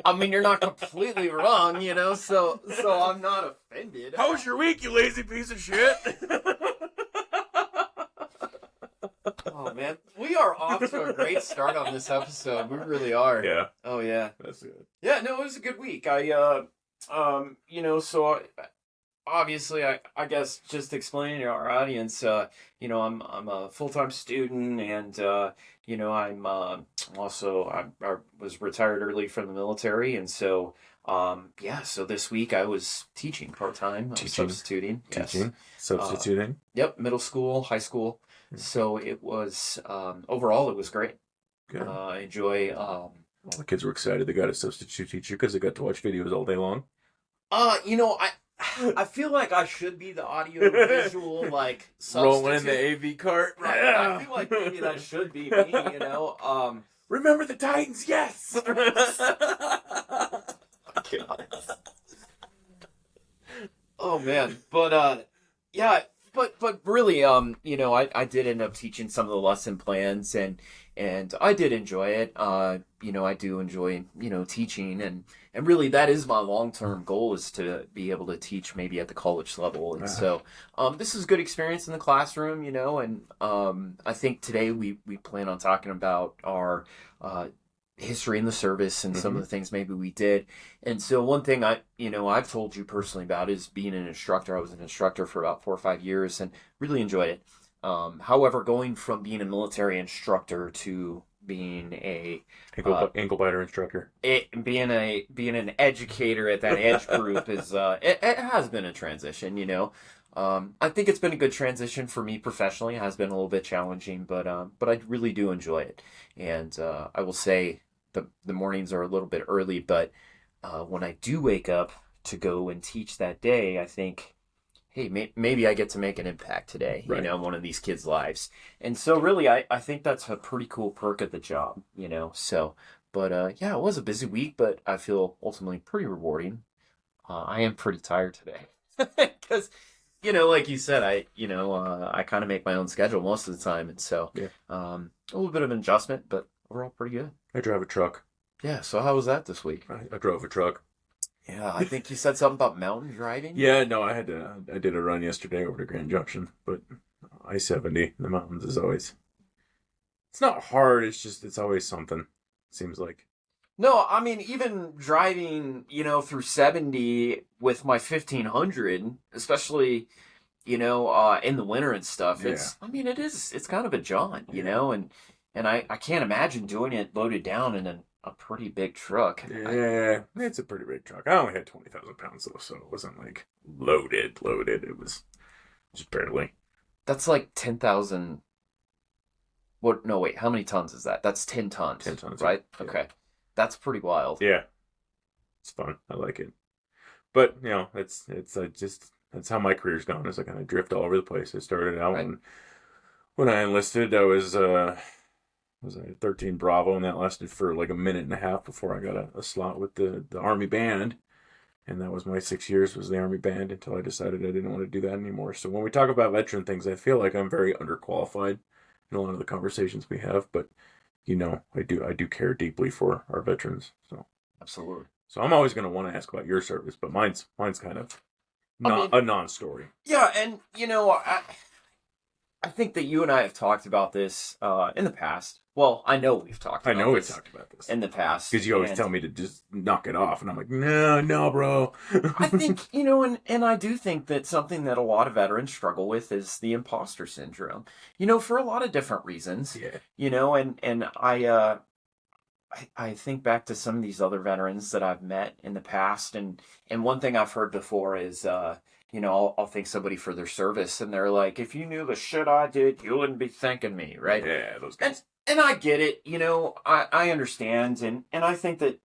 I mean, you're not completely wrong, so I'm not offended. How was your week, you lazy piece of shit? Oh, man. We are off to a great start on this episode. We really are. Yeah. Oh, yeah. That's good. Yeah, no, it was a good week. Obviously, I guess just explaining to our audience, I'm a full-time student, and I'm also I was retired early from the military, and so so this week I was teaching part-time, substituting. Substituting. Yep, middle school, high school. So it was overall it was great. Good. I enjoy. All the kids were excited they got a substitute teacher because they got to watch videos all day long. I feel like I should be the audio visual like substitute. Rolling in the AV cart. Right. Yeah. I feel like maybe that should be me, Remember the Titans, yes. God. Oh man. But yeah, but really I did end up teaching some of the lesson plans, and I did enjoy it. I do enjoy teaching, and really that is my long-term goal, is to be able to teach maybe at the college level. And so this is a good experience in the classroom, and I think today we plan on talking about our history in the service and some of the things maybe we did. And so one thing I've told you personally about is being an instructor. I was an instructor for about 4 or 5 years and really enjoyed it. However, going from being a military instructor to being a ankle biter instructor, being an educator at that age group is it has been a transition. I think it's been a good transition for me professionally. It has been a little bit challenging, but I really do enjoy it. And I will say the mornings are a little bit early, but when I do wake up to go and teach that day, I think, hey, maybe I get to make an impact today, right, in one of these kids' lives. And so really, I think that's a pretty cool perk of the job, So, but it was a busy week, but I feel ultimately pretty rewarding. I am pretty tired today because, like you said, I kind of make my own schedule most of the time. And so a little bit of an adjustment, but overall pretty good. I drive a truck. Yeah, so how was that this week? I drove a truck. Yeah, I think you said something about mountain driving. Yeah, no, I did a run yesterday over to Grand Junction, but I-70 in the mountains is always, it's not hard, it's always something, it seems like. No, I mean, even driving, through 70 with my 1500, especially, in the winter and stuff, it's kind of a jaunt, and I can't imagine doing it loaded down in a pretty big truck. Yeah, it's a pretty big truck. I only had 20,000 pounds though, so it wasn't like loaded. It was just barely. That's like 10,000. What? No, wait. How many tons is that? That's 10 tons. 10 tons, right? Yeah. Okay, that's pretty wild. Yeah, it's fun. I like it, but that's how my career's gone. Is I kind of drift all over the place. I started out when I enlisted, I was a 13 Bravo, and that lasted for like a minute and a half before I got a slot with the Army Band. And that was my 6 years, was the Army Band, until I decided I didn't want to do that anymore. So when we talk about veteran things, I feel like I'm very underqualified in a lot of the conversations we have. But, I do care deeply for our veterans. So absolutely. So I'm always going to want to ask about your service, but mine's kind of a non-story. Yeah, and, I think that you and I have talked about this in the past. Well, I know we've talked about this in the past. Because you always tell me to just knock it off. And I'm like, no, bro. I think, and I do think that something that a lot of veterans struggle with is the imposter syndrome. For a lot of different reasons. Yeah. And I think back to some of these other veterans that I've met in the past. And one thing I've heard before is, I'll thank somebody for their service, and they're like, if you knew the shit I did, you wouldn't be thanking me, right? Yeah, those guys. And I get it, I understand, and I think that,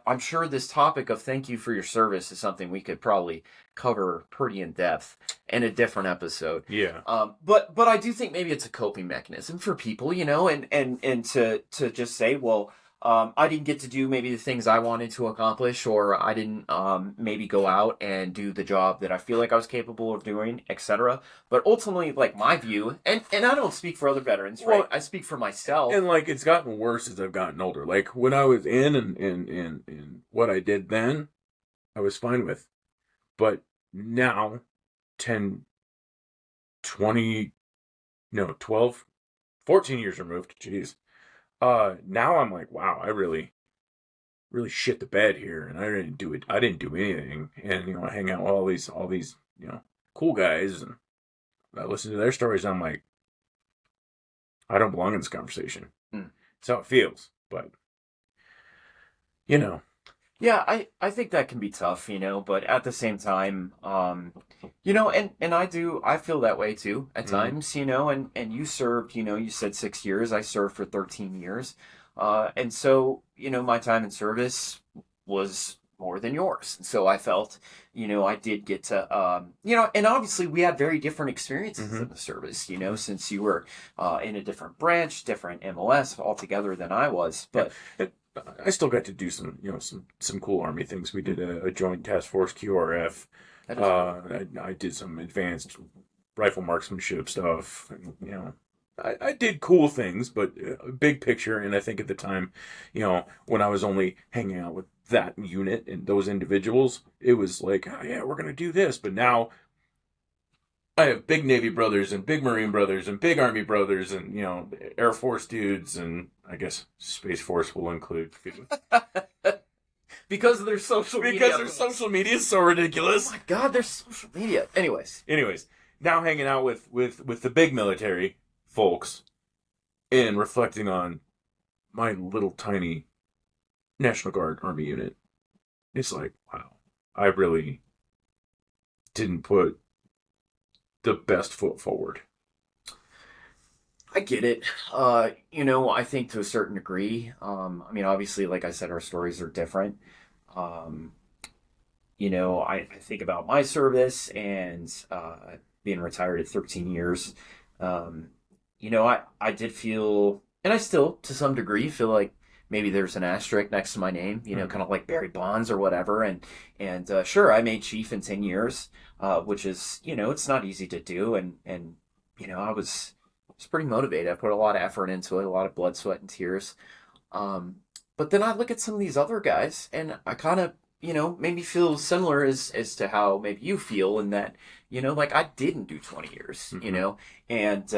I'm sure this topic of thank you for your service is something we could probably cover pretty in depth in a different episode. Yeah. But I do think maybe it's a coping mechanism for people, and to just say, well, I didn't get to do maybe the things I wanted to accomplish, or I didn't maybe go out and do the job that I feel like I was capable of doing, etc. But ultimately, like my view, and I don't speak for other veterans, right? Well, I speak for myself. And like it's gotten worse as I've gotten older. Like when I was in what I did then, I was fine with. But now, 10, 20, no, 12, 14 years removed, jeez. Now I'm like, wow, I really shit the bed here, and I didn't do it. I didn't do anything, and I hang out with all these cool guys, and I listen to their stories. And I'm like, I don't belong in this conversation. Hmm. That's how it feels, but you know, Yeah, I think that can be tough, but at the same time, and I feel that way too at times, and you served, you said 6 years, I served for 13 years. And so, my time in service was more than yours. And so I felt, I did get to, and obviously we had very different experiences in the service, since you were in a different branch, different MOS altogether than I was. But I still got to do some cool Army things. We did a joint task force QRF. I did some advanced rifle marksmanship stuff. And, I did cool things, but big picture. And I think at the time, when I was only hanging out with that unit and those individuals, it was like, oh yeah, we're gonna do this. But now I have big Navy brothers and big Marine brothers and big Army brothers and, Air Force dudes, and I guess Space Force will include. Because of their social media. Because their social media is so ridiculous. Oh my God, there's social media. Anyways, now hanging out with the big military folks and reflecting on my little tiny National Guard Army unit. It's like, wow, I really didn't put the best foot forward. I get it. I think to a certain degree. Obviously, like I said, our stories are different. I think about my service and being retired at 13 years. I did feel, and I still, to some degree, feel like maybe there's an asterisk next to my name, kind of like Barry Bonds or whatever. And sure, I made chief in 10 years, which is, it's not easy to do. And I was pretty motivated. I put a lot of effort into it, a lot of blood, sweat, and tears. But then I look at some of these other guys, and I kind of, made me feel similar as to how maybe you feel, in that, like I didn't do 20 years, and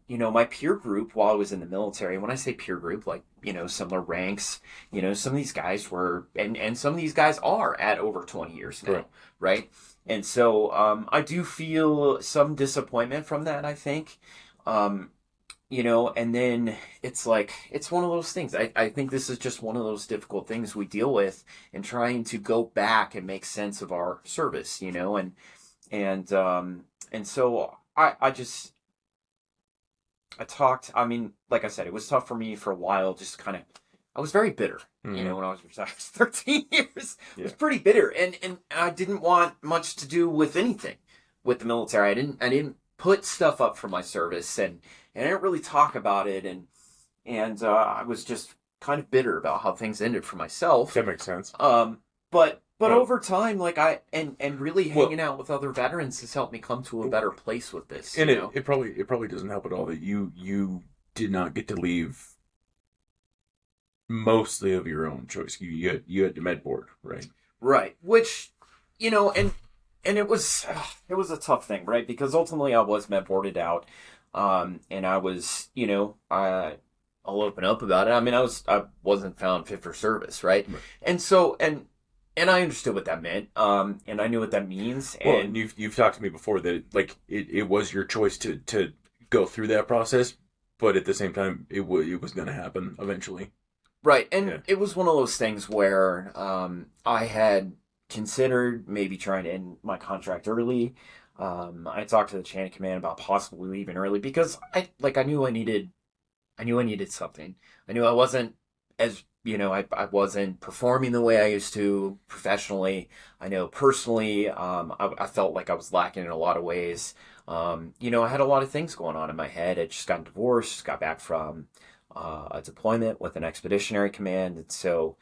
my peer group while I was in the military. When I say peer group, like similar ranks, some of these guys were, and some of these guys are at over 20 years now, right? And so I do feel some disappointment from that, I think. And then it's like, it's one of those things. I think this is just one of those difficult things we deal with in trying to go back and make sense of our service, and so I talked, like I said, it was tough for me for a while, just kind of, I was very bitter, when I was retired 13 years. I was pretty bitter, and I didn't want much to do with anything with the military. I didn't put stuff up for my service, and I didn't really talk about it, and I was just kind of bitter about how things ended for myself. That makes sense. But over time, like and really hanging out with other veterans has helped me come to a better place with this. And it probably doesn't help at all that you did not get to leave mostly of your own choice. You had the med board, right? Right. Which, and it was a tough thing, right? Because ultimately I was med boarded out. And I was, I'll open up about it. I wasn't found fit for service, right? And so, and I understood what that meant. And I knew what that means. Well, and you've talked to me before that it was your choice to go through that process, but at the same time, it was going to happen eventually. Right. And it was one of those things where, I had considered maybe trying to end my contract early. I talked to the chain of command about possibly leaving early because I knew I needed something. I knew I wasn't as, I wasn't performing the way I used to professionally. I know personally, I felt like I was lacking in a lot of ways. I had a lot of things going on in my head. I just got divorced, got back from, a deployment with an expeditionary command, and so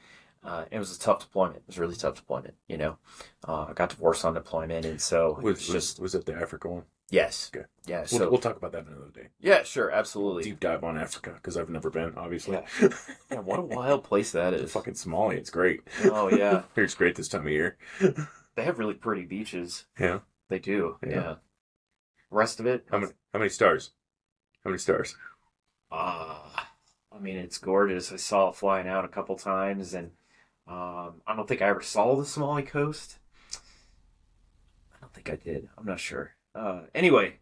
it was a tough deployment. It was a really tough deployment. I got divorced on deployment, and so Was it the Africa one? yes, Okay. yeah. We'll talk about that another day. Yeah, sure, absolutely. Deep dive on Africa because I've never been, obviously. Yeah, what a wild place that is. Fucking Somali, it's great. Oh yeah, It's great this time of year. they have really pretty beaches. Yeah, They do. Yeah. Yeah. Rest of it, how many stars? How many stars? I mean, it's gorgeous. I saw it flying out a couple times, and I don't think I ever saw the Somali coast. I don't think I did. I'm not sure. Anyway,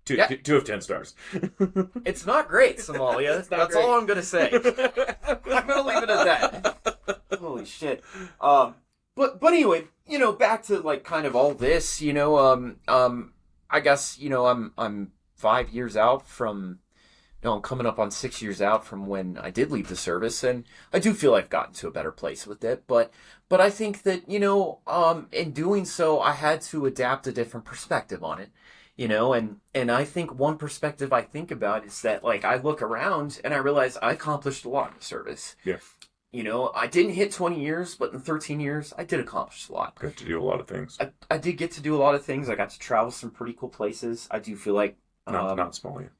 Two Yeah. 2 of 10 stars. it's not great, Somalia. That's all I'm gonna say. I'm gonna leave it at that. Holy shit. But anyway, back to like kind of all this, I guess, I'm 5 years out from, no, I'm coming up on 6 years out from when I did leave the service, and I do feel I've gotten to a better place with it. But I think that, in doing so, I had to adapt a different perspective on it. And I think one perspective I think about is that, like, I look around and I realize I accomplished a lot in the service. Yeah. I didn't hit 20 years, but in 13 years, I did accomplish a lot. Got to do a lot of things. I did get to do a lot of things. I got to travel some pretty cool places. I do feel like... Not Somalia.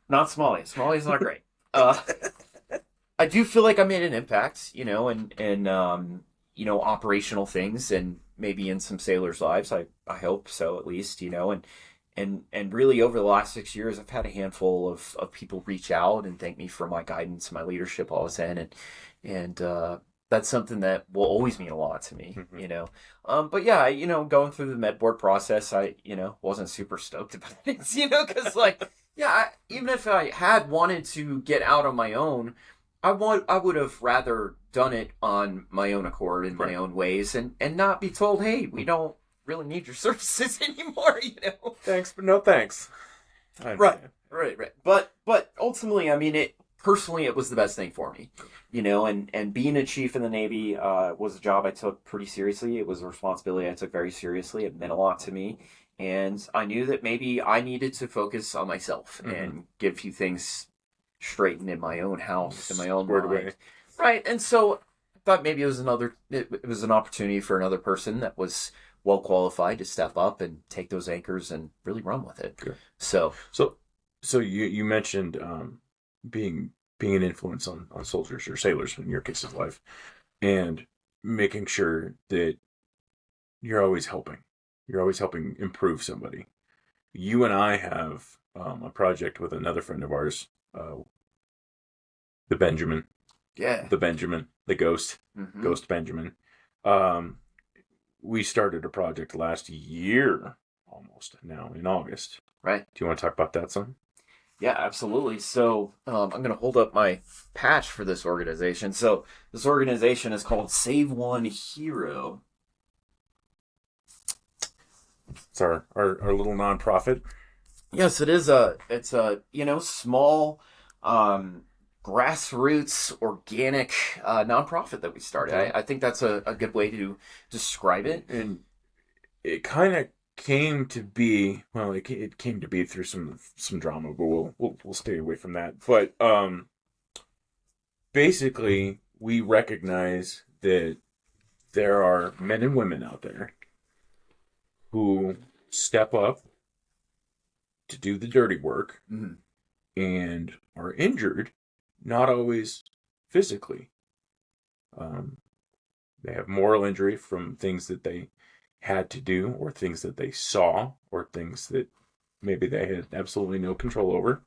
Not Somalia. Somalia's not great. I do feel like I made an impact, and operational things, and maybe in some sailors' lives. I hope so, at least, and really over the last 6 years, I've had a handful of people reach out and thank me for my guidance, my leadership I was in, and that's something that will always mean a lot to me, But yeah, going through the med board process, I, wasn't super stoked about it, because even if I had wanted to get out on my own, I would have rather done it on my own accord in my own ways, and not be told, hey, we don't really need your services anymore, Thanks, but no thanks. Right. But ultimately, I mean, it was the best thing for me, and being a chief in the Navy was a job I took pretty seriously. It was a responsibility I took very seriously. It meant a lot to me, and I knew that maybe I needed to focus on myself and get a few things straightened in my own house, in my own mind. Away. Right, and so I thought maybe it was an opportunity for another person that was well qualified to step up and take those anchors and really run with it. Good. So you mentioned being an influence on soldiers or sailors in your case's life, and making sure that you're always helping improve somebody. You and I have a project with another friend of ours, the Benjamin. Yeah. The Benjamin, the Ghost, Ghost Benjamin. We started a project last year, almost now in August. Right. Do you want to talk about that some? Yeah, absolutely. So I'm going to hold up my patch for this organization. So this organization is called Save One Hero. It's our little nonprofit. Yes, it is it's a small grassroots organic nonprofit that we started. I think that's a good way to describe it. And it kind of came to be, well, it came to be through some drama, but we'll stay away from that. But basically, we recognize that there are men and women out there who step up to do the dirty work and are injured, not always physically. They have moral injury from things that they had to do, or things that they saw, or things that maybe they had absolutely no control over.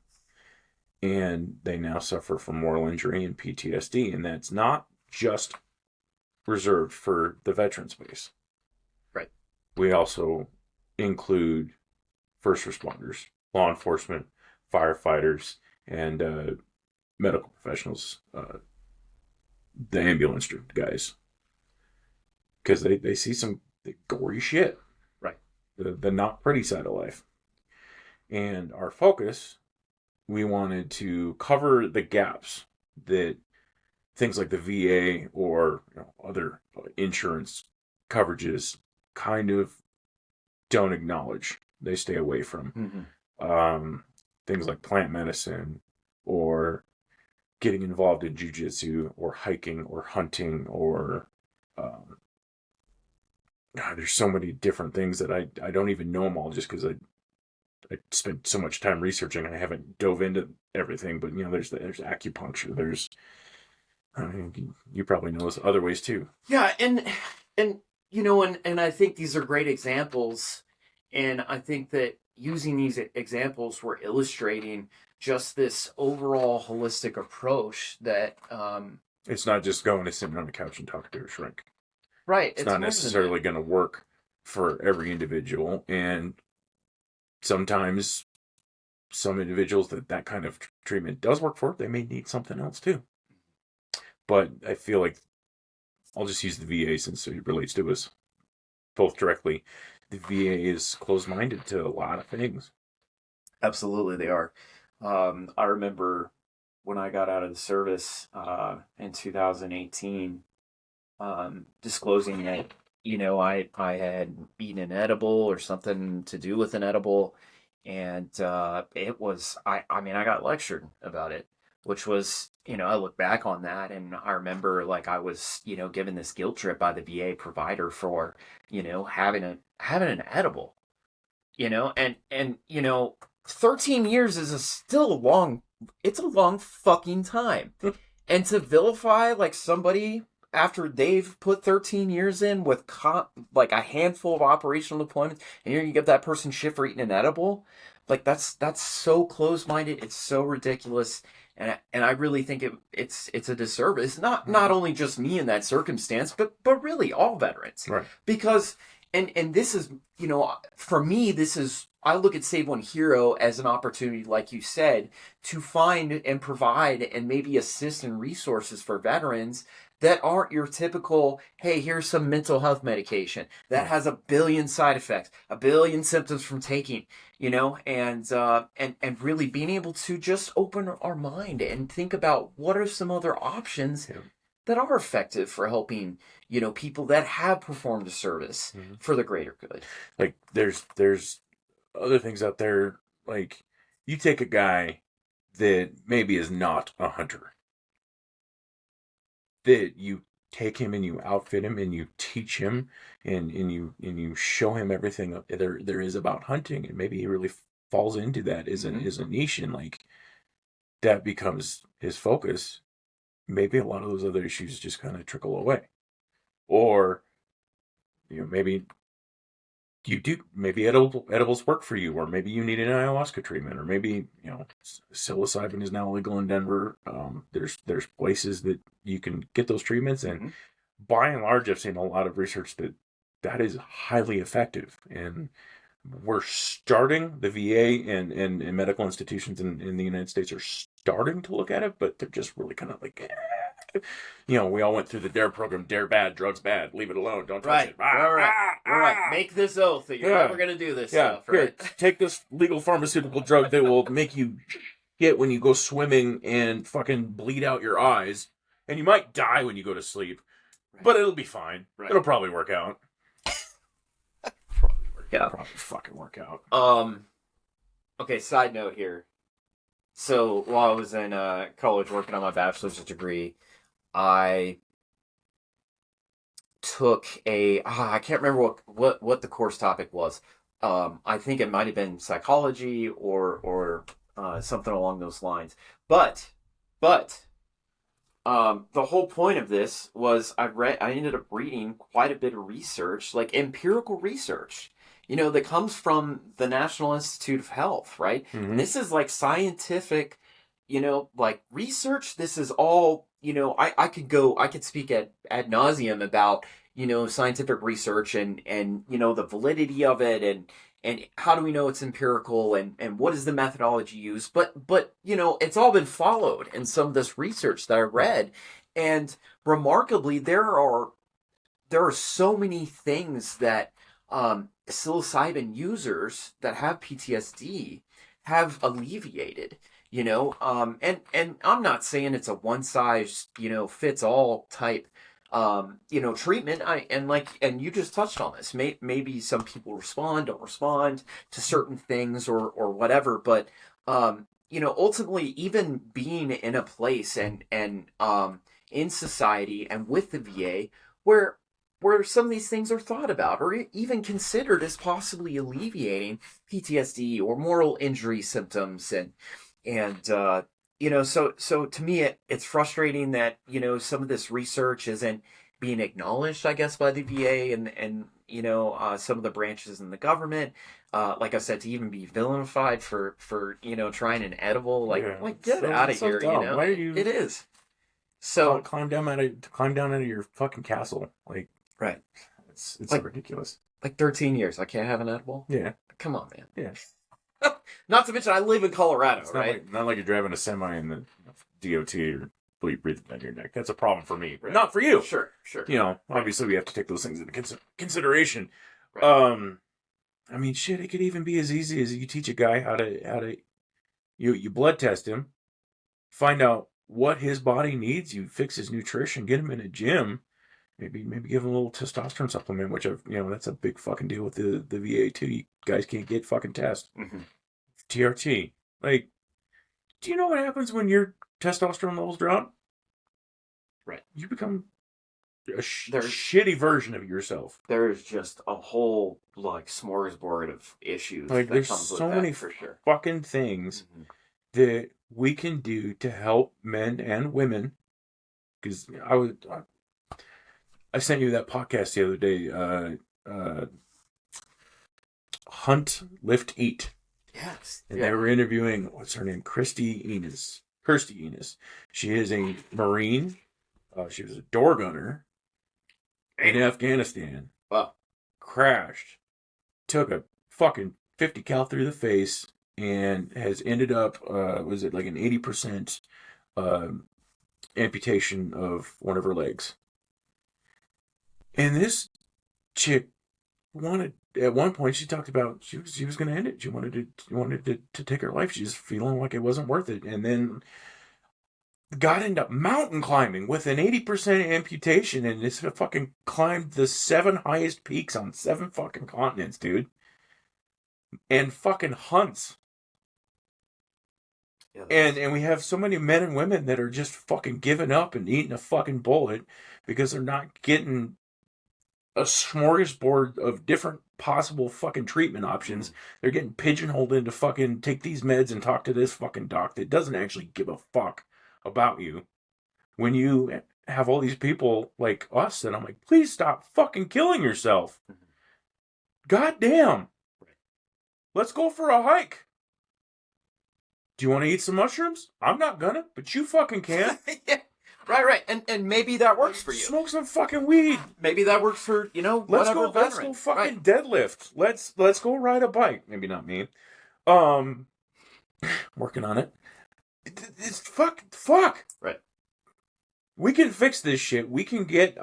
And they now suffer from moral injury and PTSD. And that's not just reserved for the veteran space. Right. We also include first responders, law enforcement, firefighters, and medical professionals, the ambulance guys. Because they see some gory shit. Right. The not pretty side of life. And our focus, we wanted to cover the gaps that things like the VA or other insurance coverages kind of don't acknowledge. They stay away from. Things like plant medicine or getting involved in jujitsu or hiking or hunting or um, God, there's so many different things that I don't even know them all just because I spent so much time researching. I haven't dove into everything, but there's acupuncture. There's I mean, you probably know those other ways too. Yeah, and and I think these are great examples, and I think that using these examples, we're illustrating just this overall holistic approach that It's not just going to sit on the couch and talk to a shrink. right, It's it's not more than necessarily that. going to work for every individual, and sometimes some individuals that kind of treatment does work for, they may need something else too. But I feel like I'll just use the VA since it relates to us both directly. The VA is closed-minded to a lot of things. Absolutely, they are. I remember when I got out of the service in 2018, disclosing that I had eaten an edible or something to do with an edible, and it was I mean I got lectured about it, which was I look back on that and I remember like I was given this guilt trip by the VA provider for having an edible, and 13 years is still a long, it's a long fucking time. And to vilify like somebody after they've put 13 years in with like a handful of operational deployments, and you give that person shit for eating an edible, like that's so close-minded, it's so ridiculous. And I really think it's a disservice, not only just me in that circumstance, but really all veterans, Right. because and this is for me, this is, I look at Save One Hero as an opportunity, like you said, to find and provide and maybe assist in resources for veterans that aren't your typical, hey, here's some mental health medication that has a billion side effects, a billion symptoms from taking, and really being able to just open our mind and think about what are some other options that are effective for helping people that have performed a service for the greater good. Like there's other things out there. Like you take a guy that maybe is not a hunter, that you take him and you outfit him and you teach him and you show him everything there is about hunting, and maybe he really falls into that as a niche, and like that becomes his focus. Maybe a lot of those other issues just kind of trickle away, or maybe you do, maybe edibles work for you, or maybe you need an ayahuasca treatment, or maybe psilocybin is now legal in Denver. There's places that you can get those treatments, and by and large, I've seen a lot of research that is highly effective, and we're starting, the VA and medical institutions in the United States are starting to look at it, but they're just really kind of like, we all went through the DARE program. DARE bad, drugs bad, leave it alone, don't touch it. Right. Make this oath that you're never going to do this stuff, right? Here, take this legal pharmaceutical drug that will make you shit when you go swimming and fucking bleed out your eyes, and you might die when you go to sleep, but it'll be fine. Right. It'll probably work out. Probably fucking work out. Okay, side note here. So while I was in college working on my bachelor's degree, I took I can't remember what the course topic was. I think it might have been psychology or something along those lines. But the whole point of this was I ended up reading quite a bit of research, like empirical research, that comes from the National Institute of Health, right? Mm-hmm. And this is like scientific, like research. This is all, I could speak ad nauseum about, scientific research and the validity of it, and how do we know it's empirical, and what is the methodology used? But it's all been followed in some of this research that I read, and remarkably, there are so many things that psilocybin users that have PTSD have alleviated. And I'm not saying it's a one size fits all type treatment. And you just touched on this. Maybe some people don't respond to certain things or whatever. But ultimately, even being in a place and in society and with the VA where some of these things are thought about or even considered as possibly alleviating PTSD or moral injury symptoms, and so to me it's frustrating that some of this research isn't being acknowledged, I guess, by the VA and some of the branches in the government. Like I said, to even be vilified for trying an edible, get out of here. Dumb. Why are you? It is. So climb down out of your fucking castle. Like, right. It's like, ridiculous. Like 13 years, I can't have an edible. Yeah. Come on, man. Yeah. Not to mention, I live in Colorado, it's right? Not like you're driving a semi in the DOT or breathing down your neck. That's a problem for me, right. Not for you. Sure. Obviously we have to take those things into consideration. Right. I mean, shit, it could even be as easy as you teach a guy how to you blood test him, find out what his body needs, you fix his nutrition, get him in a gym, maybe give him a little testosterone supplement, which that's a big fucking deal with the VA too. You guys can't get fucking tests. Mm-hmm. TRT. Like, do you know what happens when your testosterone levels drop? Right. You become a shitty version of yourself. There's just a whole smorgasbord of issues. Like, there's so many for sure. fucking things that we can do to help men and women. Because I sent you that podcast the other day. Hunt, Lift, Eat. Yes. And they were interviewing, what's her name? Kirstie Enos. She is a Marine. She was a door gunner in Afghanistan. Wow. Crashed. Took a fucking 50 cal through the face and has ended up, was it like an 80% amputation of one of her legs. And this chick at one point she talked about she was going to end it. She wanted to take her life. She was feeling like it wasn't worth it. And then got into mountain climbing with an 80% amputation and just fucking climbed the 7 highest peaks on 7 fucking continents, dude. And fucking hunts. Yeah, and we have so many men and women that are just fucking giving up and eating a fucking bullet because they're not getting a smorgasbord of different possible fucking treatment options. They're getting pigeonholed into fucking take these meds and talk to this fucking doc that doesn't actually give a fuck about you. When you have all these people like us that I'm like, please stop fucking killing yourself. God damn. Let's go for a hike. Do you want to eat some mushrooms? I'm not gonna, but you fucking can. Yeah. Right. And maybe that works for you. Smoke some fucking weed. Maybe that works for, let's go fucking deadlift. Let's go ride a bike. Maybe not me. Working on it. It's fuck. Right. We can fix this shit. We can get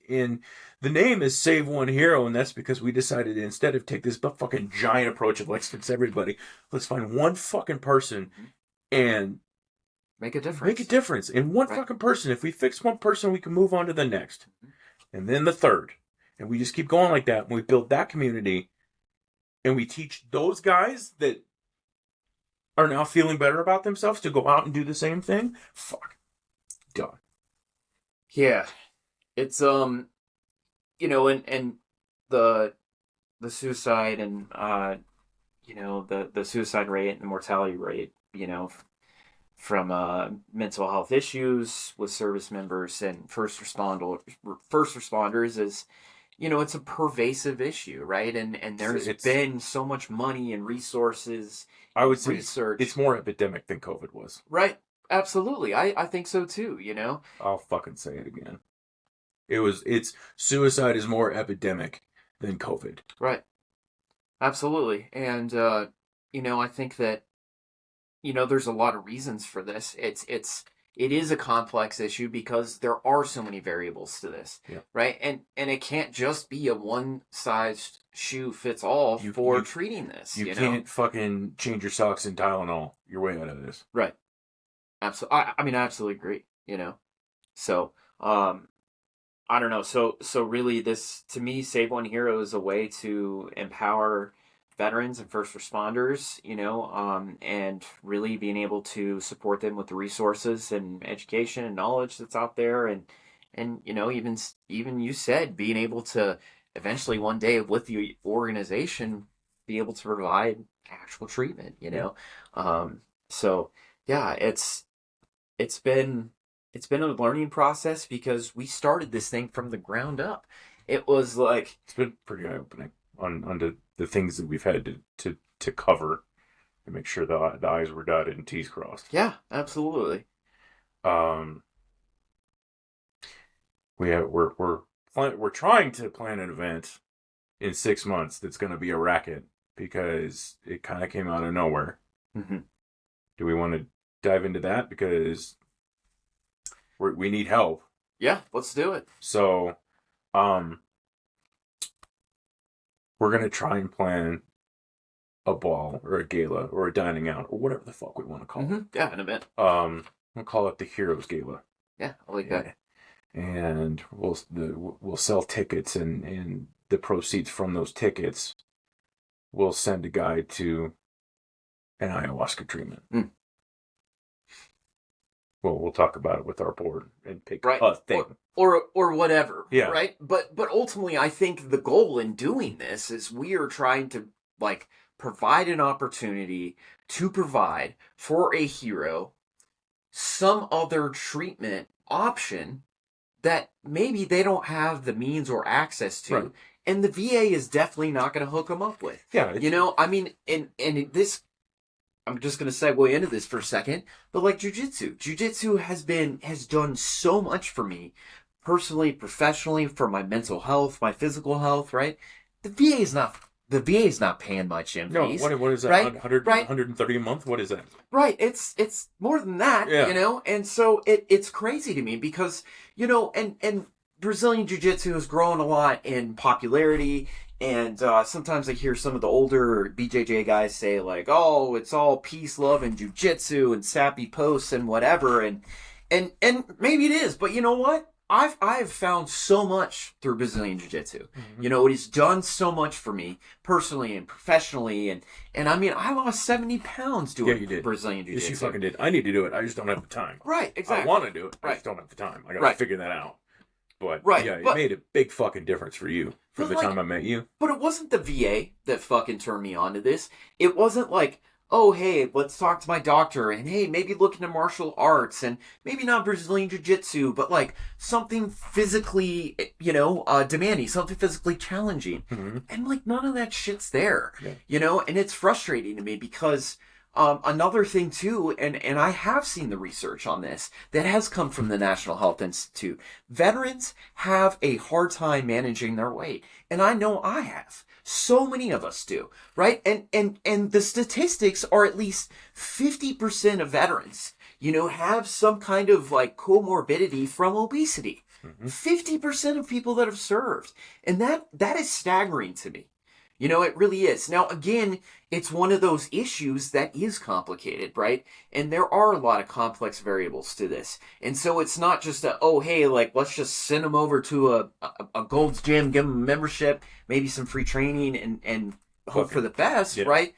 in the name is Save One Hero, and that's because we decided instead of take this fucking giant approach of let's fix everybody, let's find one fucking person and make a difference. Make a difference in one fucking person. If we fix one person, we can move on to the next. And then the third. And we just keep going like that. And we build that community. And we teach those guys that are now feeling better about themselves to go out and do the same thing. Fuck. Done. Yeah. It's, and the suicide and, the suicide rate and the mortality rate, from mental health issues with service members and first responders is, it's a pervasive issue, right? And there's been so much money and resources. I would say research. It's more epidemic than COVID was. Right. Absolutely. I think so too, I'll fucking say it again. It's suicide is more epidemic than COVID. Right. Absolutely. And, I think that, there's a lot of reasons for this. It is a complex issue because there are so many variables to this, right? And it can't just be a one-size shoe fits all for treating this. You can't fucking change your socks in Tylenol. You're way out of this. Right. Absolutely. I absolutely agree. So I don't know. So really, this to me, Save One Hero is a way to empower veterans and first responders, and really being able to support them with the resources and education and knowledge that's out there, and even you said being able to eventually one day with the organization be able to provide actual treatment, so yeah, it's been a learning process because we started this thing from the ground up. It was like it's been pretty eye opening on the things that we've had to cover and make sure the I's were dotted and T's crossed. Yeah, absolutely. We're trying to plan an event in 6 months that's going to be a racket because it kind of came out of nowhere. Mm-hmm. Do we want to dive into that because we need help? Yeah, let's do it. So, we're going to try and plan a ball or a gala or a dining out or whatever the fuck we want to call it. Yeah, an event. We'll call it the Heroes Gala. Yeah, I like that. And we'll sell tickets, and the proceeds from those tickets we'll send a guy to an ayahuasca treatment. Well, we'll talk about it with our board and pick a thing. Or whatever. Yeah. Right? But ultimately, I think the goal in doing this is we are trying to, provide an opportunity to provide for a hero some other treatment option that maybe they don't have the means or access to. Right. And the VA is definitely not going to hook them up with. Yeah. And this... I'm just going to segue into this for a second, but jujitsu. Jujitsu has done so much for me, personally, professionally, for my mental health, my physical health, right? The VA is not paying my gym fees. No, what is that? Right? 130 a month? What is that? Right. It's more than that, and so it's crazy to me because, and Brazilian Jiu-Jitsu has grown a lot in popularity. And sometimes I hear some of the older BJJ guys say oh, it's all peace, love, and jujitsu and sappy posts and whatever, and maybe it is, but you know what? I've found so much through Brazilian Jiu-Jitsu. Mm-hmm. It has done so much for me personally and professionally, and I mean I lost 70 pounds doing Brazilian Jiu-Jitsu. Yes, you fucking did. I need to do it. I just don't have the time. Right, exactly. I want to do it. I just don't have the time. I gotta figure that out. But it made a big fucking difference for you from the time I met you. But it wasn't the VA that fucking turned me on to this. It wasn't oh, hey, let's talk to my doctor, and hey, maybe look into martial arts, and maybe not Brazilian Jiu-Jitsu, but something physically, demanding, something physically challenging. Mm-hmm. And none of that shit's there, and it's frustrating to me because... another thing too, and I have seen the research on this that has come from the National Health Institute. Veterans have a hard time managing their weight, and I know I have. So many of us do, right? And the statistics are at least 50% of veterans, have some kind of comorbidity from obesity. Mm-hmm. 50% of people that have served, and that is staggering to me. It really is. Now, again, it's one of those issues that is complicated, right? And there are a lot of complex variables to this. And so it's not just let's just send them over to a Gold's Gym, give them a membership, maybe some free training and hope for the best, right?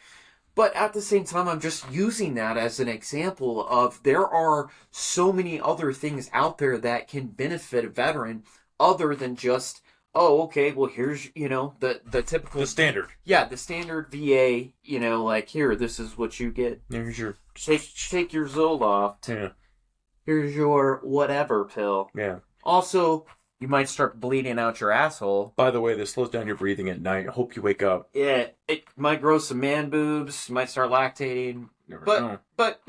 But at the same time, I'm just using that as an example of there are so many other things out there that can benefit a veteran other than just... oh, okay, well, here's, the typical... the standard. Yeah, the standard VA, here, this is what you get. Here's your... Take your Zoloft. Yeah. Here's your whatever pill. Yeah. Also, you might start bleeding out your asshole. By the way, this slows down your breathing at night. I hope you wake up. Yeah, it might grow some man boobs. You might start lactating. But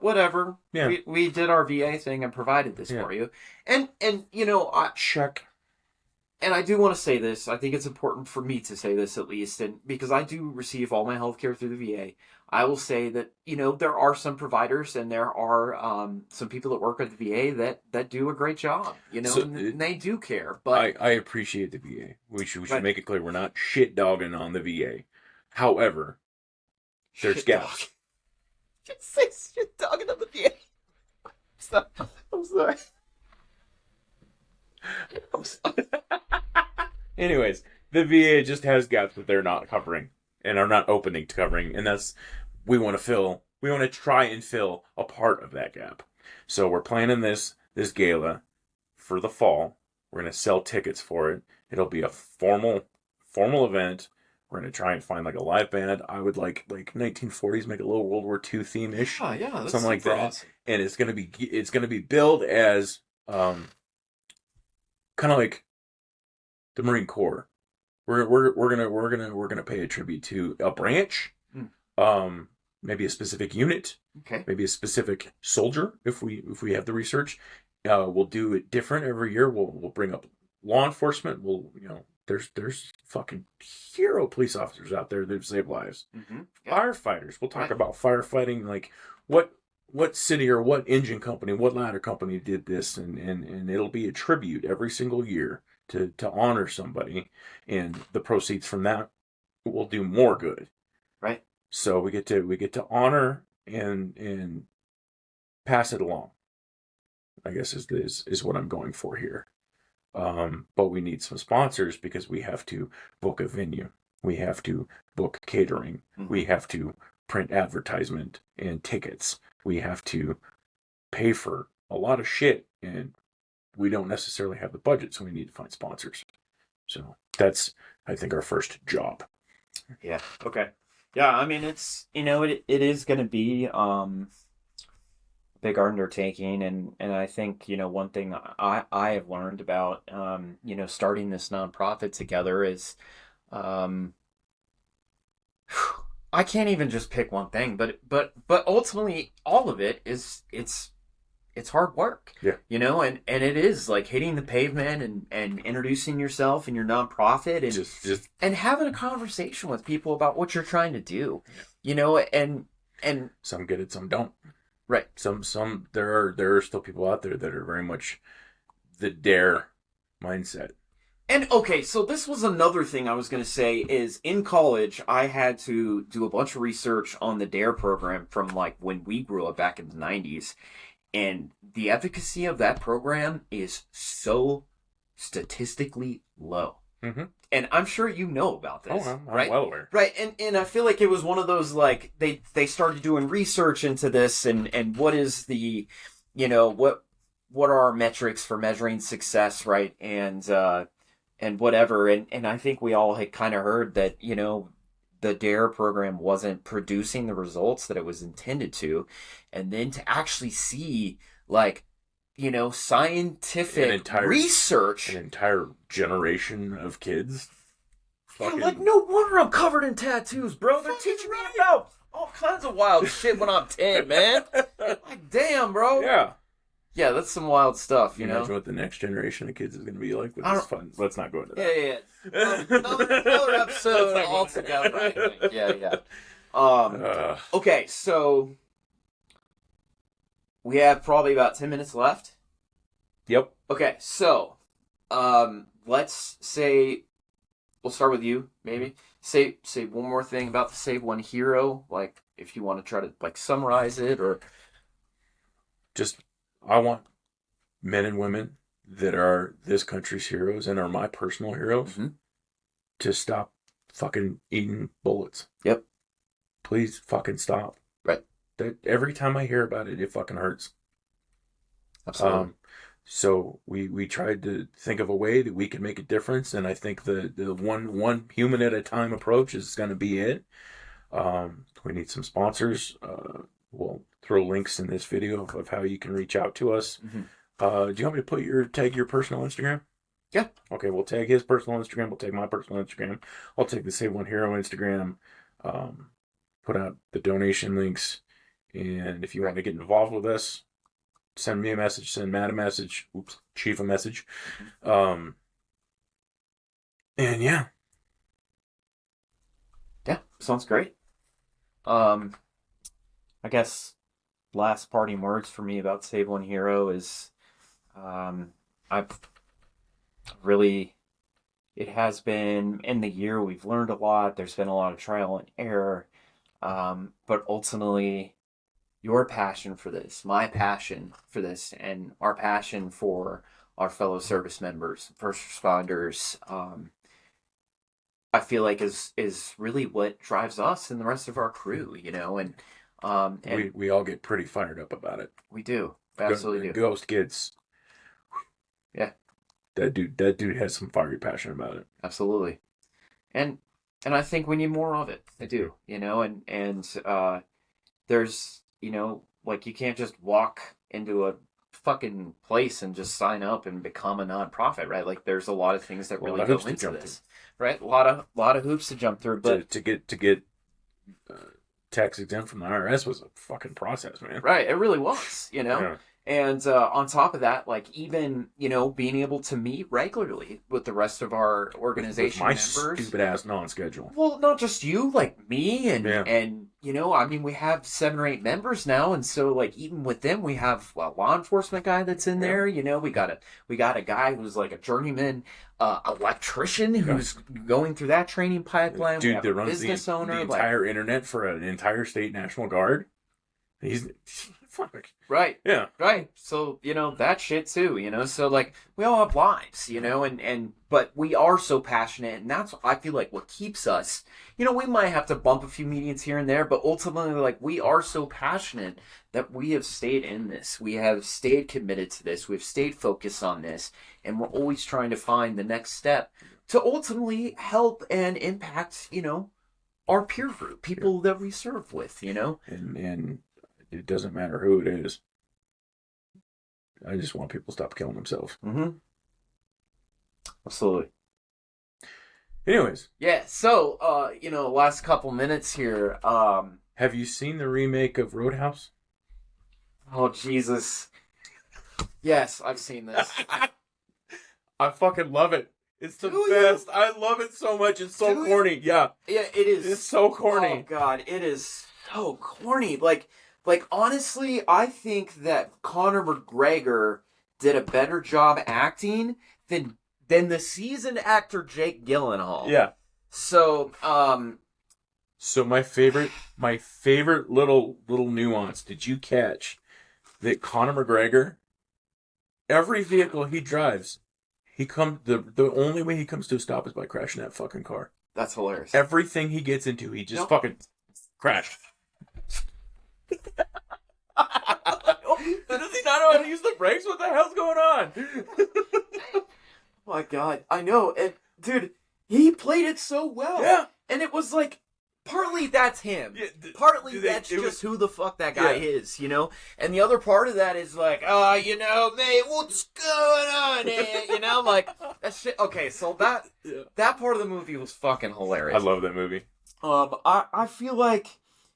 whatever. Yeah. We did our VA thing and provided this for you. And check. And I do want to say this. I think it's important for me to say this at least, and because I do receive all my health care through the VA. I will say that, there are some providers and there are some people that work at the VA that do a great job, and they do care. But I appreciate the VA. We should make it clear we're not shit dogging on the VA. However, there's gaps. Just say shit dogging on the VA. I'm sorry. Anyways, the VA just has gaps that they're not covering. and are not opening to covering, and that's we want to try and fill a part of that gap. So we're planning this gala for the fall. We're going to sell tickets for it. It'll be a formal event. We're going to try and find like a live band. I would like 1940s, make a little World War II theme ish, Yeah, that's something like that. awesome. And it's going to be billed as kind of like the Marine Corps. We're gonna pay a tribute to a branch, maybe a specific unit, okay, maybe a specific soldier if we have the research. We'll do it different every year. We'll bring up law enforcement. There's fucking hero police officers out there that save lives. Mm-hmm. Yeah. Firefighters. We'll talk about firefighting, like what city or what engine company, what ladder company did this, and it'll be a tribute every single year to honor somebody, and the proceeds from that will do more good. Right. So we get to honor and pass it along, I guess is what I'm going for here. But we need some sponsors because we have to book a venue. We have to book catering. Mm-hmm. We have to print advertisement and tickets. We have to pay for a lot of shit, and we don't necessarily have the budget, so we need to find sponsors. So that's, I think, our first job. Yeah. Okay. Yeah, I mean, it's, it is going to be big undertaking, and I think, one thing I have learned about starting this nonprofit together is I can't even just pick one thing, but ultimately all of it is it's hard work. Yeah. And it is like hitting the pavement and introducing yourself and your nonprofit and just and having a conversation with people about what you're trying to do. And some get it, some don't. Right. Some there are still people out there that are very much the dare mindset. And okay, so this was another thing I was going to say is in college, I had to do a bunch of research on the DARE program from like when we grew up back in the 90s. And the efficacy of that program is so statistically low. Mm-hmm. And I'm sure you know about this. I'm right? well aware. Right. And I feel like it was one of those, like, they started doing research into this and what is the, what are our metrics for measuring success, right? And whatever. And I think we all had kind of heard that, the DARE program wasn't producing the results that it was intended to. And then to actually see, like, scientific research. An entire generation of kids. Yeah, like, no wonder I'm covered in tattoos, bro. They're teaching me about all kinds of wild shit when I'm 10, man. Like, damn, bro. Yeah. Yeah, that's some wild stuff, you know? Imagine what the next generation of kids is going to be like with this fun. Let's not go into that. Yeah. Another episode altogether, I think. Yeah. Okay, so we have probably about 10 minutes left. Yep. Okay, so let's say we'll start with you, maybe. Say one more thing about the Save One Hero, like if you want to try to like summarize it or just I want men and women that are this country's heroes and are my personal heroes to stop fucking eating bullets. Yep. Please fucking stop. Right. That every time I hear about it, it fucking hurts. Absolutely. So we tried to think of a way that we could make a difference, and I think the one human at a time approach is going to be it. We need some sponsors. We'll throw links in this video of how you can reach out to us. Mm-hmm. Do you want me to tag your personal Instagram? Yeah. Okay, we'll tag his personal Instagram. We'll tag my personal Instagram. I'll take the Save One Hero Instagram. Put out the donation links. And if you want to get involved with us, send me a message. Send Matt a message. Chief a message. And yeah. Yeah, sounds great. I guess last parting words for me about Save One Hero is I've really, it has been, in the year we've learned a lot. There's been a lot of trial and error. But ultimately, your passion for this, my passion for this, and our passion for our fellow service members, first responders, I feel like is really what drives us and the rest of our crew, and We all get pretty fired up about it. we do. We absolutely do. Ghost gets, Yeah, that dude has some fiery passion about it. absolutely. And I think we need more of it. I do, and there's, like you can't just walk into a fucking place and just sign up and become a nonprofit, right? Like there's a lot of things that really go into this, right? A lot of hoops to jump through, but to get tax exempt from the IRS was a fucking process, man. right, it really was, Yeah. And on top of that, like even being able to meet regularly with the rest of our organization with my members, stupid ass non-schedule. well, not just you, like me, and Yeah. and I mean, we have 7 or 8 members now, and so like even with them, we have a law enforcement guy that's in there. We got a guy who's like a journeyman electrician who's going through that training pipeline. Dude that runs business owner, the entire internet for an entire state National Guard. He's fuck. Right. Yeah. Right. So, that shit too, so like we all have lives, and but we are so passionate, and that's I feel like what keeps us. We might have to bump a few meetings here and there, but ultimately like we are so passionate that we have stayed in this. We have stayed committed to this. We've stayed focused on this, and we're always trying to find the next step to ultimately help and impact, our peer group, people that we serve with, And it doesn't matter who it is. I just want people to stop killing themselves. Mm-hmm. Absolutely. Anyways. Yeah, so, last couple minutes here. Have you seen the remake of Roadhouse? Oh, Jesus. Yes, I've seen this. I fucking love it. It's the best. I love it so much. It's so corny. Yeah. Yeah, it is. It's so corny. Oh, God, it is so corny. Like, honestly, I think that Conor McGregor did a better job acting than the seasoned actor Jake Gyllenhaal. Yeah. So, So my favorite little nuance. Did you catch that Conor McGregor, every vehicle he drives, the only way he comes to a stop is by crashing that fucking car. That's hilarious. Everything he gets into, he just fucking crash. Does he not know how to use the brakes? What the hell's going on? Oh my God, I know. And dude, he played it so well. Yeah. And it was like, partly that's him. Yeah, partly that's just who the fuck that guy is, And the other part of that is like, mate, what's going on here? Like, that shit. Okay, so that part of the movie was fucking hilarious. I love that movie. I feel like,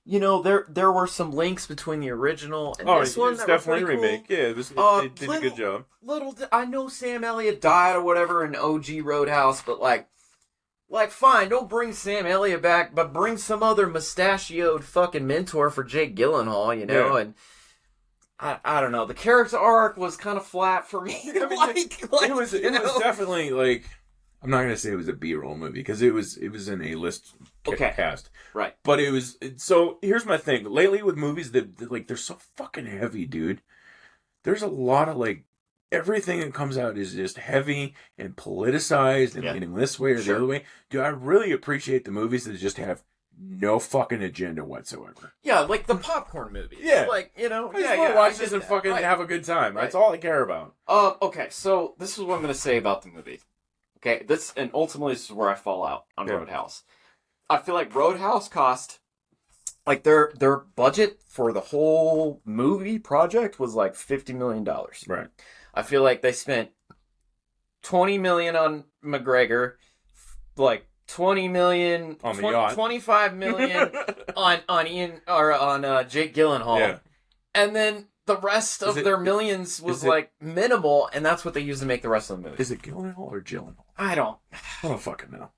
there were some links between the original and this one. It's definitely a remake. Cool. Yeah, they did a good job. I know Sam Elliott died or whatever in OG Roadhouse, but like, fine, don't bring Sam Elliott back, but bring some other mustachioed fucking mentor for Jake Gyllenhaal, Yeah. And I don't know. The character arc was kind of flat for me. It was definitely like, I'm not gonna say it was a B-roll movie because it was an A-list cast, right? But it was. So here's my thing. Lately with movies that like they're so fucking heavy, dude. There's a lot of like everything that comes out is just heavy and politicized and leaning this way or the other way. Dude, I really appreciate the movies that just have no fucking agenda whatsoever. Yeah, like the popcorn movies. Yeah, like I just want to watch this and fucking have a good time. Right. That's all I care about. Okay, so this is what I'm gonna say about the movie. Okay, and ultimately this is where I fall out on Roadhouse. I feel like Roadhouse cost, like their budget for the whole movie project was like $50 million. Right. I feel like they spent $20 million on McGregor, like $20 million on the yacht, $25 million on Ian or on Jake Gyllenhaal, yeah. And then the rest of their millions was like minimal, and that's what they used to make the rest of the movie. Is it Gyllenhaal or Gyllenhaal? I don't fucking know.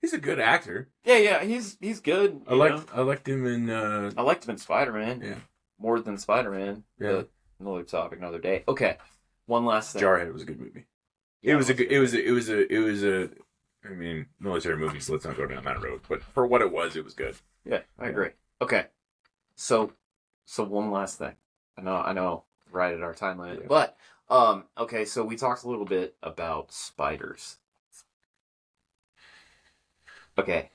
He's a good actor. Yeah, he's good. I liked him in. I liked him in Spider-Man. Yeah, more than Spider-Man. Yeah, another topic, another day. Okay, one last thing. Jarhead was a good movie. Yeah, it was a. I mean, military movies. Let's not go down that road. But for what it was good. Yeah, I agree. Okay, so one last thing. I know, right at our time limit, but okay. So we talked a little bit about spiders. Okay.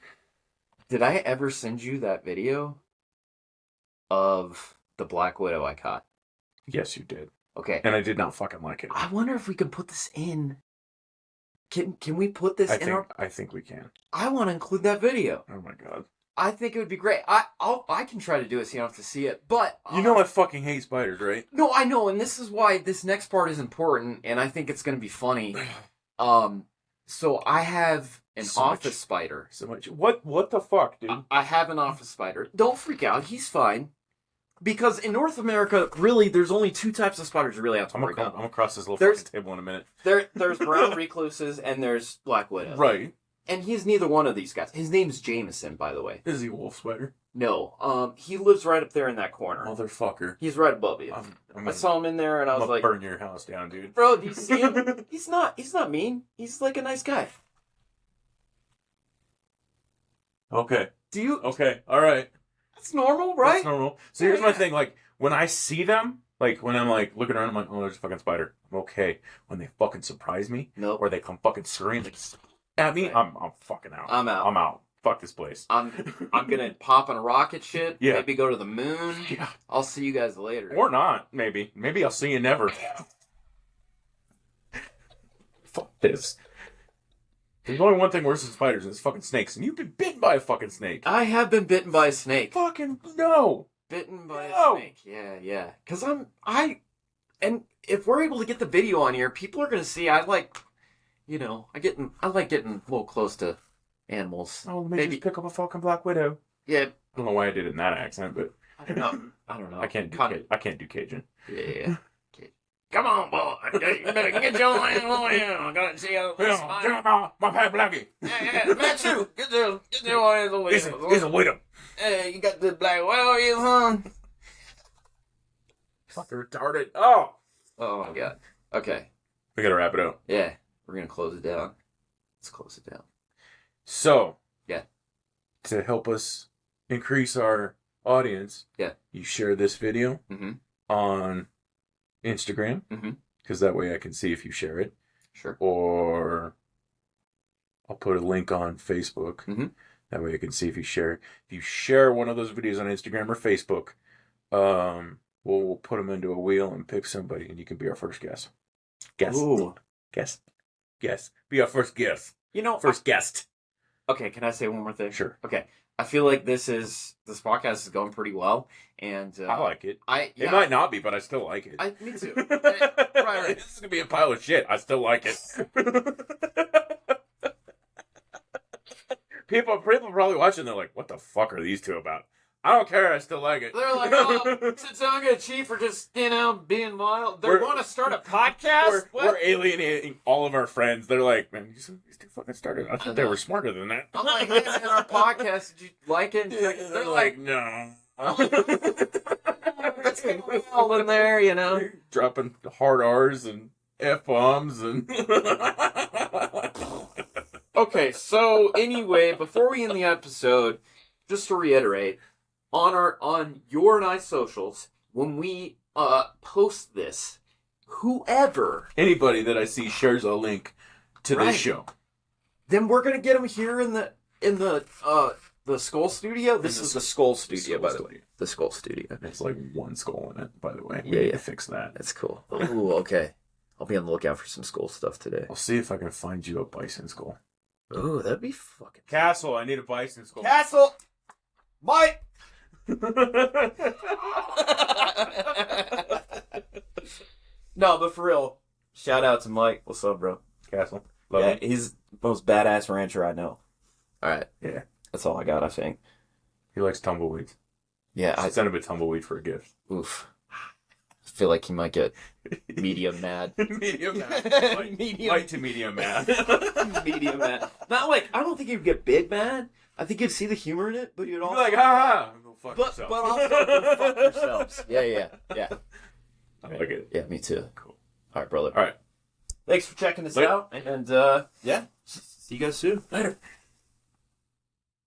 Did I ever send you that video of the Black Widow I caught? Yes, you did. Okay. And I did not fucking like it. I wonder if we can put this in. Can we put this in our... I think we can. I want to include that video. Oh my god. I think it would be great. I can try to do it so you don't have to see it, but... You know I fucking hate spiders, right? No, I know, and this is why this next part is important, and I think it's going to be funny. So I have an office spider. So much. What the fuck, dude? I have an office spider. Don't freak out. He's fine. Because in North America, really, there's only 2 types of spiders you really have to worry about. I'm gonna cross this little fucking table in a minute. There's brown recluses and there's black widows. Right. And he's neither one of these guys. His name's Jameson, by the way. Is he a wolf spider? No. He lives right up there in that corner. Motherfucker. He's right above you. I saw him in there and I was like... burn your house down, dude. Bro, do you see him? He's not mean. He's like a nice guy. Okay. Do you... Okay, alright. That's normal, right? That's normal. So here's my thing, like, when I see them, like, when I'm, like, looking around, I'm like, oh, there's a fucking spider. I'm okay. When they fucking surprise me, nope. Or they come fucking scream like, at me, I'm fucking out. I'm out. I'm out. Fuck this place. I'm gonna pop on a rocket ship, yeah. Maybe go to the moon. Yeah. I'll see you guys later. Or not, maybe. Maybe I'll see you never. Fuck this. There's only one thing worse than spiders, and it's fucking snakes. And you've been bitten by a fucking snake. I have been bitten by a snake. Fucking no. Bitten by a snake. Yeah. Because and if we're able to get the video on here, people are gonna see I like getting a little close to animals. Oh, maybe just pick up a fucking Black Widow. Yeah. I don't know why I did it in that accent, but I don't know. I can't do Cajun. Yeah. Come on, boy. You better get your animal here. I'm gonna see how this spider. My pet Blackie. Yeah, man, too. Get your hands away. He's a widow. Hey, you got the Black Widow here, son. Fucking retarded. Oh my god. Okay. We gotta wrap it up. Yeah. We're gonna close it down. Let's close it down. So. Yeah. To help us increase our audience. Yeah. You share this video on Instagram, because that way I can see if you share it. Sure. Or I'll put a link on Facebook. That way I can see if you share it. If you share one of those videos on Instagram or Facebook, we'll put them into a wheel and pick somebody, and you can be our first guest. Ooh. Guest. Be our first guest. First guest. Okay, can I say one more thing? Sure. Okay. I feel like this podcast is going pretty well, and I like it. It might not be, but I still like it. Me too. Right. This is gonna be a pile of shit. I still like it. People probably watching. They're like, "What the fuck are these two about?" I don't care. I still like it. They're like, "Oh, Tatonga Chief for just being wild." They want to start a podcast. We're alienating all of our friends. They're like, "Man, these two fucking started. I thought they were smarter than that." I'm like, "Hey, in our podcast, did you like it?" They're like, "No." That's all in there, dropping hard R's and F-bombs and. Okay, so anyway, before we end the episode, just to reiterate, on your and I socials, when we post this, anybody that I see shares a link to this show, then we're gonna get them here in the Skull Studio. This is the Skull Studio, by the way. The Skull Studio. It's like one skull in it, by the way. We need to fix that. That's cool. Ooh, okay. I'll be on the lookout for some skull stuff today. I'll see if I can find you a bison skull. Ooh, that'd be fucking... Castle, I need a bison skull. Castle! Mike! No, but for real, shout out to Mike. What's up, bro? Castle. Love him. He's the most badass rancher I know. Alright. Yeah. That's all I got, I think. He likes tumbleweeds. Yeah. I sent him a tumbleweed for a gift. Oof. I feel like he might get medium mad. Medium mad. Light to medium mad. Medium mad. Not like, I don't think he'd get big mad. I think you'd see the humor in it, but you'd also... Be like, ha ha! Go fuck yourself. But also, go fuck yourselves. Yeah. I like it. Yeah, me too. Cool. All right, brother. All right. Thanks for checking this out. And, see you guys soon. Later.